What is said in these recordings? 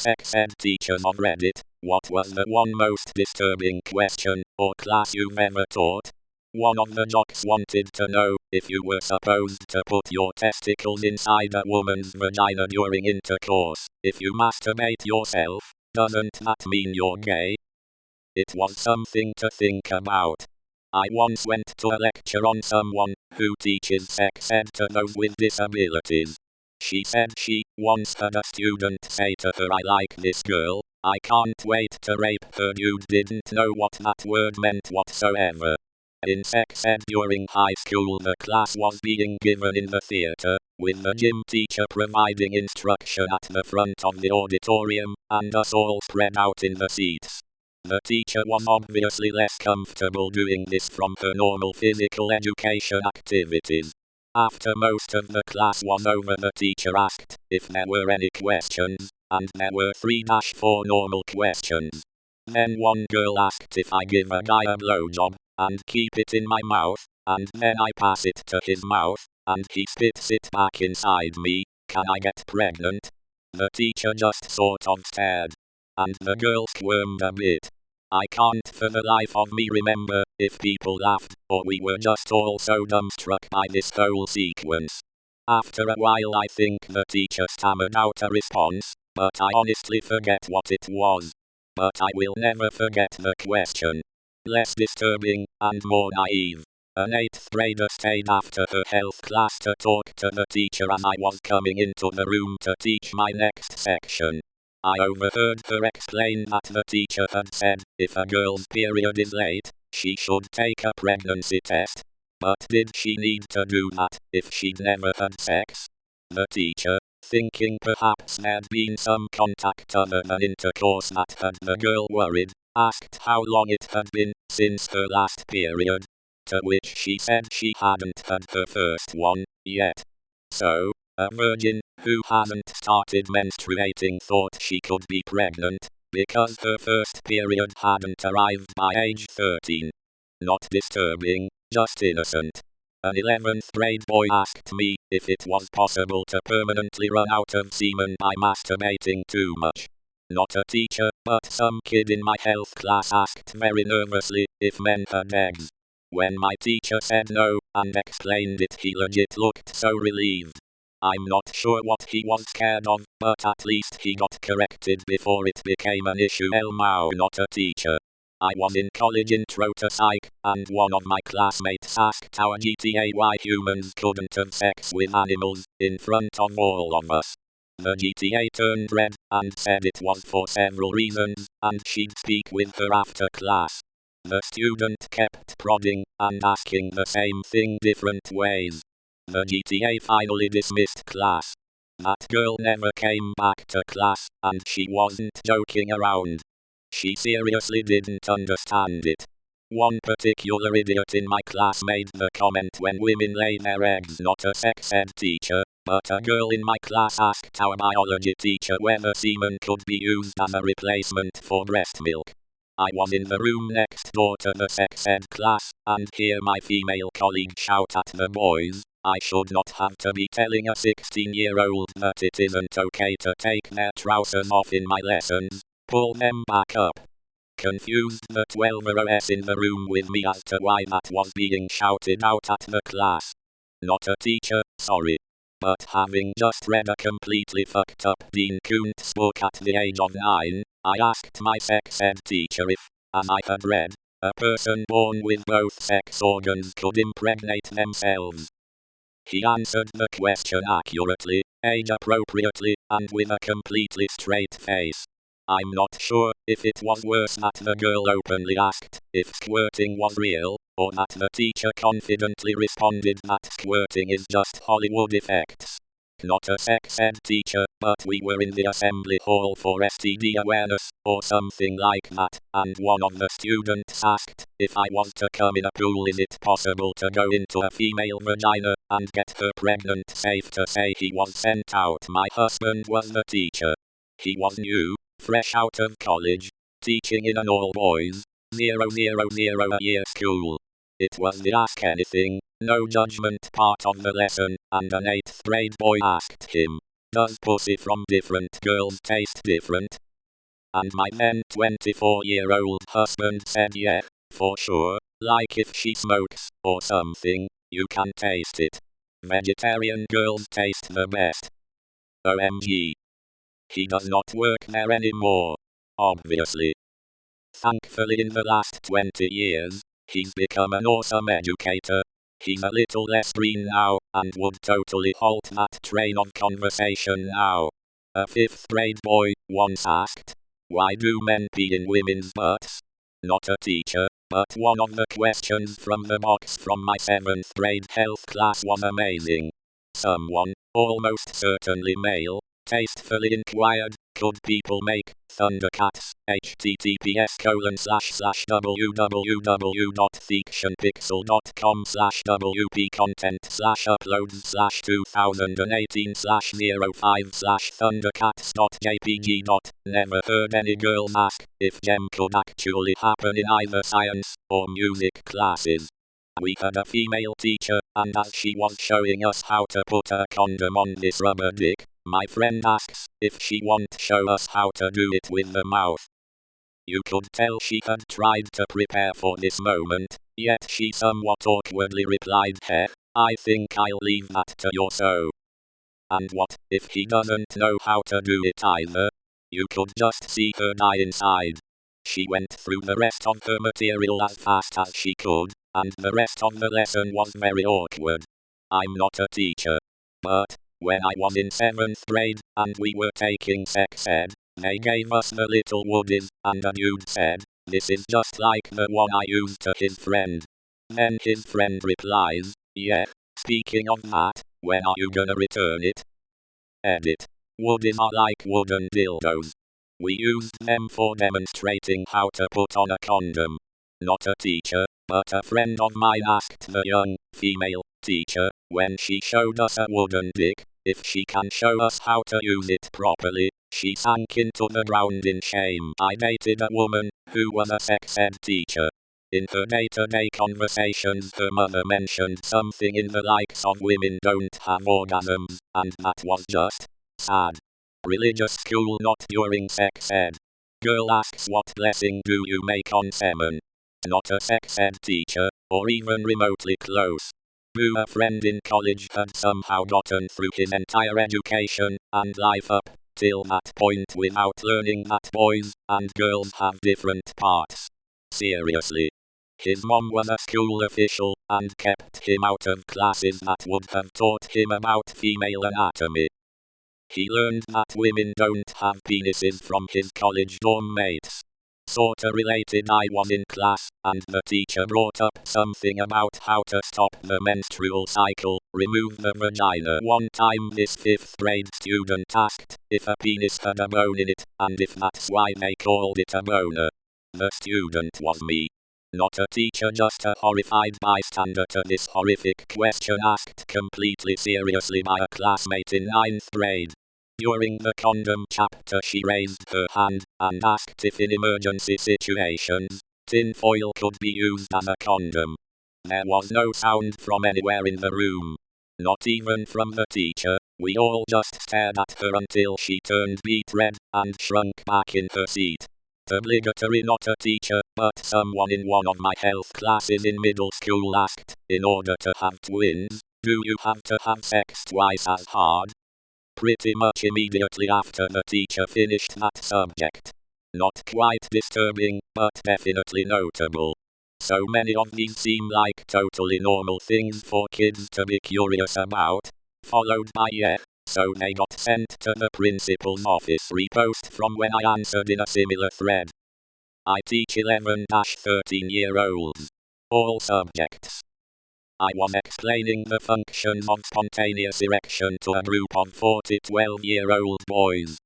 sex ed teachers on Reddit, what was the one most disturbing question or class you've ever taught? One of the jocks wanted to know, if you were supposed to put your testicles inside a woman's vagina during intercourse, if you masturbate yourself, doesn't that mean you're gay? It was something to think about. I once went to a lecture on someone who teaches sex ed to those with disabilities. She said she once had a student say to her, "I like this girl, I can't wait to rape her." Dude didn't know what that word meant whatsoever. In sex ed during high school, the class was being given in the theater, with the gym teacher providing instruction at the front of the auditorium, and us all spread out in the seats. The teacher was obviously less comfortable doing this from her normal physical education activities. After most of the class was over, the teacher asked if there were any questions, and there were 3-4 normal questions. Then one girl asked if I give a guy a blowjob, and keep it in my mouth, and then I pass it to his mouth, and he spits it back inside me, can I get pregnant? The teacher just sort of stared. And the girl squirmed a bit. I can't for the life of me remember if people laughed, or we were just all so dumbstruck by this whole sequence. After a while I think the teacher stammered out a response, but I honestly forget what it was. But I will never forget the question. Less disturbing, and more naive. An 8th grader stayed after her health class to talk to the teacher as I was coming into the room to teach my next section. I overheard her explain that the teacher had said, if a girl's period is late, she should take a pregnancy test. But did she need to do that if she'd never had sex? The teacher, thinking perhaps there'd been some contact other than intercourse that had the girl worried, asked how long it had been since her last period, to which she said she hadn't had her first one yet. So, a virgin who hadn't started menstruating thought she could be pregnant, because her first period hadn't arrived by age 13. Not disturbing, just innocent. An 11th grade boy asked me if it was possible to permanently run out of semen by masturbating too much. Not a teacher, but some kid in my health class asked very nervously if men had eggs. When my teacher said no, and explained it, he legit looked so relieved. I'm not sure what he was scared of, but at least he got corrected before it became an issue. Elmao, not a teacher. I was in college intro to psych, and one of my classmates asked our GTA why humans couldn't have sex with animals, in front of all of us. The GTA turned red, and said it was for several reasons, and she'd speak with her after class. The student kept prodding, and asking the same thing different ways. The GTA finally dismissed class. That girl never came back to class, and she wasn't joking around. She seriously didn't understand it. One particular idiot in my class made the comment when women lay their eggs. Not a sex ed teacher, but a girl in my class asked our biology teacher whether semen could be used as a replacement for breast milk. I was in the room next door to the sex ed class, and hear my female colleague shout at the boys, I should not have to be telling a 16-year-old that it isn't okay to take their trousers off in my lessons, pull them back up. Confused, the 12-year-olds in the room with me as to why that was being shouted out at the class. Not a teacher, sorry. But having just read a completely fucked up Dean Koontz book at the age of 9, I asked my sex ed teacher if, as I had read, a person born with both sex organs could impregnate themselves. He answered the question accurately, age-appropriately, and with a completely straight face. I'm not sure if it was worse that the girl openly asked if squirting was real, or that the teacher confidently responded that squirting is just Hollywood effects. Not a sex ed teacher, but we were in the assembly hall for STD awareness, or something like that, and one of the students asked, if I was to come in a pool, is it possible to go into a female vagina and get her pregnant? Safe to say he was sent out. My husband was the teacher. He was new, fresh out of college, teaching in an all-boys, 000-a-year school. It was the ask anything, no judgment part of the lesson, and an 8th grade boy asked him, Does pussy from different girls taste different? And my then 24-year-old husband said yeah, for sure, like if she smokes, or something, you can taste it. Vegetarian girls taste the best. OMG. He does not work there anymore. Obviously. Thankfully in the last 20 years, he's become an awesome educator. He's a little less green now, and would totally halt that train of conversation now. A 5th grade boy once asked, why do men pee in women's butts? Not a teacher, but one of the questions from the box from my 7th grade health class was amazing. Someone, almost certainly male, tastefully inquired, could people make Thundercats? https://www.theactionpixel.com/wp-content/uploads/2018/05/thundercats.jpg. Never heard any girls ask if gem could actually happen in either science or music classes. We had a female teacher, and as she was showing us how to put a condom on this rubber dick, my friend asks if she won't show us how to do it with the mouth. You could tell she had tried to prepare for this moment, yet she somewhat awkwardly replied, "Heh, I think I'll leave that to your so." And what if he doesn't know how to do it either? You could just see her die inside. She went through the rest of her material as fast as she could, and the rest of the lesson was very awkward. I'm not a teacher. But, when I was in 7th grade, and we were taking sex ed, they gave us the little woodies, and a dude said, "This is just like the one I used to his friend." Then his friend replies, "Yeah, speaking of that, when are you gonna return it?" Edit. Woodies are like wooden dildos. We used them for demonstrating how to put on a condom. Not a teacher, but a friend of mine asked the young, female, teacher, when she showed us a wooden dick, if she can show us how to use it properly. She sank into the ground in shame. I dated a woman who was a sex ed teacher. In her day-to-day conversations her mother mentioned something in the likes of women don't have orgasms, and that was just sad. Religious school not during sex ed. Girl asks what blessing do you make on semen? Not a sex ed teacher, or even remotely close. Boo, a friend in college had somehow gotten through his entire education and life up till that point without learning that boys and girls have different parts. Seriously. His mom was a school official and kept him out of classes that would have taught him about female anatomy. He learned that women don't have penises from his college dorm mates. Sorta related. I was in class, and the teacher brought up something about how to stop the menstrual cycle, remove the vagina. One time this 5th grade student asked if a penis had a bone in it, and if that's why they called it a boner. The student was me. Not a teacher, just a horrified bystander to this horrific question asked completely seriously by a classmate in 9th grade. During the condom chapter she raised her hand and asked if in emergency situations, tin foil could be used as a condom. There was no sound from anywhere in the room. Not even from the teacher. We all just stared at her until she turned beet red and shrunk back in her seat. Obligatory. Not a teacher, but someone in one of my health classes in middle school asked, in order to have twins, do you have to have sex twice as hard? Pretty much immediately after the teacher finished that subject. Not quite disturbing, but definitely notable. So many of these seem like totally normal things for kids to be curious about. Followed by yeah, so they got sent to the principal's office. Repost from when I answered in a similar thread. I teach 11-13-year-olds. All subjects. I was explaining the functions of spontaneous erection to a group of 40 12-year-old boys.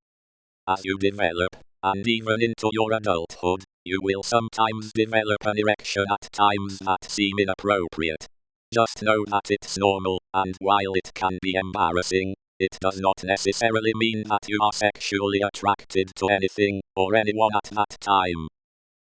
As you develop, and even into your adulthood, you will sometimes develop an erection at times that seem inappropriate. Just know that it's normal, and while it can be embarrassing, it does not necessarily mean that you are sexually attracted to anything, or anyone at that time.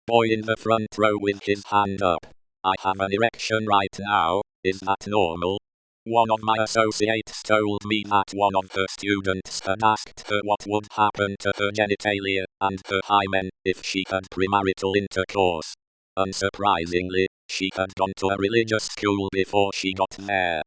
Boy in the front row with his hand up. I have an erection right now, is that normal? One of my associates told me that one of her students had asked her what would happen to her genitalia and her hymen if she had premarital intercourse. Unsurprisingly, she had gone to a religious school before she got there.